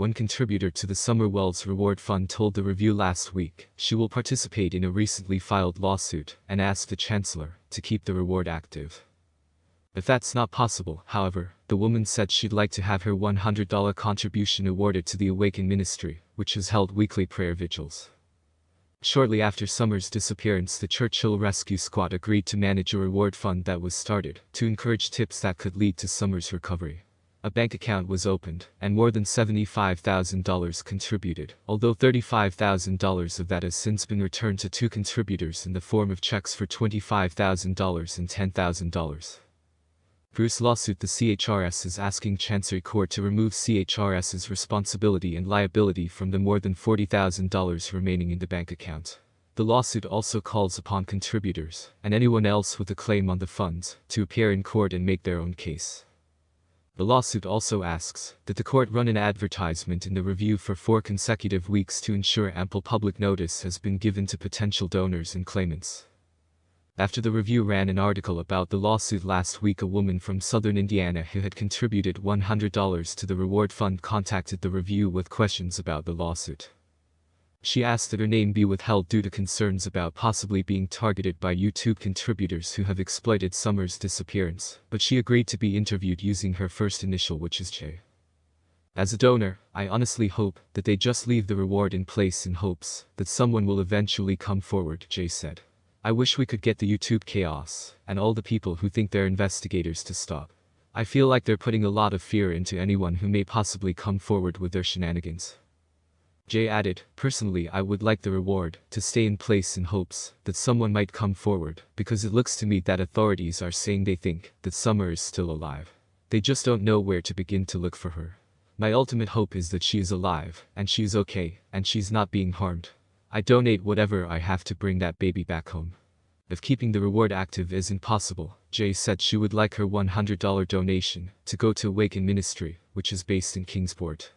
one contributor to the Summer Wells Reward Fund told the Review last week she will participate in a recently filed lawsuit and ask the Chancellor to keep the reward active. If that's not possible, however, the woman said she'd like to have her $100 contribution awarded to the Awaken Ministry, which has held weekly prayer vigils. Shortly after Summer's disappearance, the Churchill Rescue Squad agreed to manage a reward fund that was started to encourage tips that could lead to Summer's recovery. A bank account was opened, and more than $75,000 contributed, although $35,000 of that has since been returned to two contributors in the form of checks for $25,000 and $10,000. Bruce's lawsuit. The CHRS is asking Chancery Court to remove CHRS's responsibility and liability from the more than $40,000 remaining in the bank account. The lawsuit also calls upon contributors, and anyone else with a claim on the funds, to appear in court and make their own case. The lawsuit also asks that the court run an advertisement in the Review for 4 consecutive weeks to ensure ample public notice has been given to potential donors and claimants. After the Review ran an article about the lawsuit last week, a woman from southern Indiana who had contributed $100 to the reward fund contacted the Review with questions about the lawsuit. She asked that her name be withheld due to concerns about possibly being targeted by YouTube contributors who have exploited Summer's disappearance, but she agreed to be interviewed using her first initial, which is J. As a donor, I honestly hope that they just leave the reward in place in hopes that someone will eventually come forward, Jay said. I wish we could get the YouTube chaos and all the people who think they're investigators to stop. I feel like they're putting a lot of fear into anyone who may possibly come forward with their shenanigans. Jay added, personally I would like the reward to stay in place in hopes that someone might come forward, because it looks to me that authorities are saying they think that Summer is still alive. They just don't know where to begin to look for her. My ultimate hope is that she is alive, and she's okay, and she's not being harmed. I donate whatever I have to bring that baby back home. If keeping the reward active isn't possible, Jay said she would like her $100 donation to go to Awaken Ministry, which is based in Kingsport.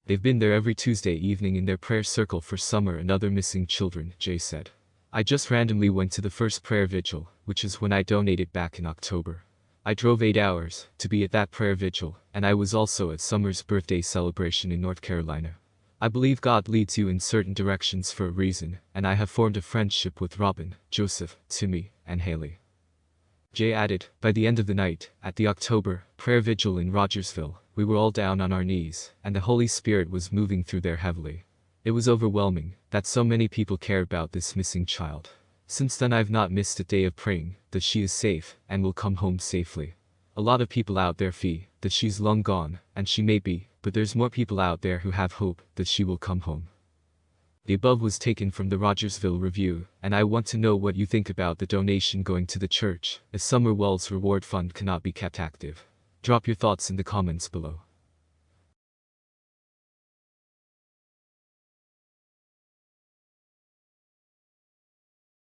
They've been there every Tuesday evening in their prayer circle for Summer and other missing children, Jay said. I just randomly went to the first prayer vigil, which is when I donated back in October. I drove 8 hours to be at that prayer vigil, and I was also at Summer's birthday celebration in North Carolina. I believe God leads you in certain directions for a reason, and I have formed a friendship with Robin, Joseph, Timmy, and Haley. Jay added, by the end of the night, at the October prayer vigil in Rogersville, we were all down on our knees, and the Holy Spirit was moving through there heavily. It was overwhelming that so many people care about this missing child. Since then I've not missed a day of praying that she is safe and will come home safely. A lot of people out there feel that she's long gone, and she may be, but there's more people out there who have hope that she will come home. The above was taken from the Rogersville Review, and I want to know what you think about the donation going to the church, as Summer Wells Reward Fund cannot be kept active. Drop your thoughts in the comments below.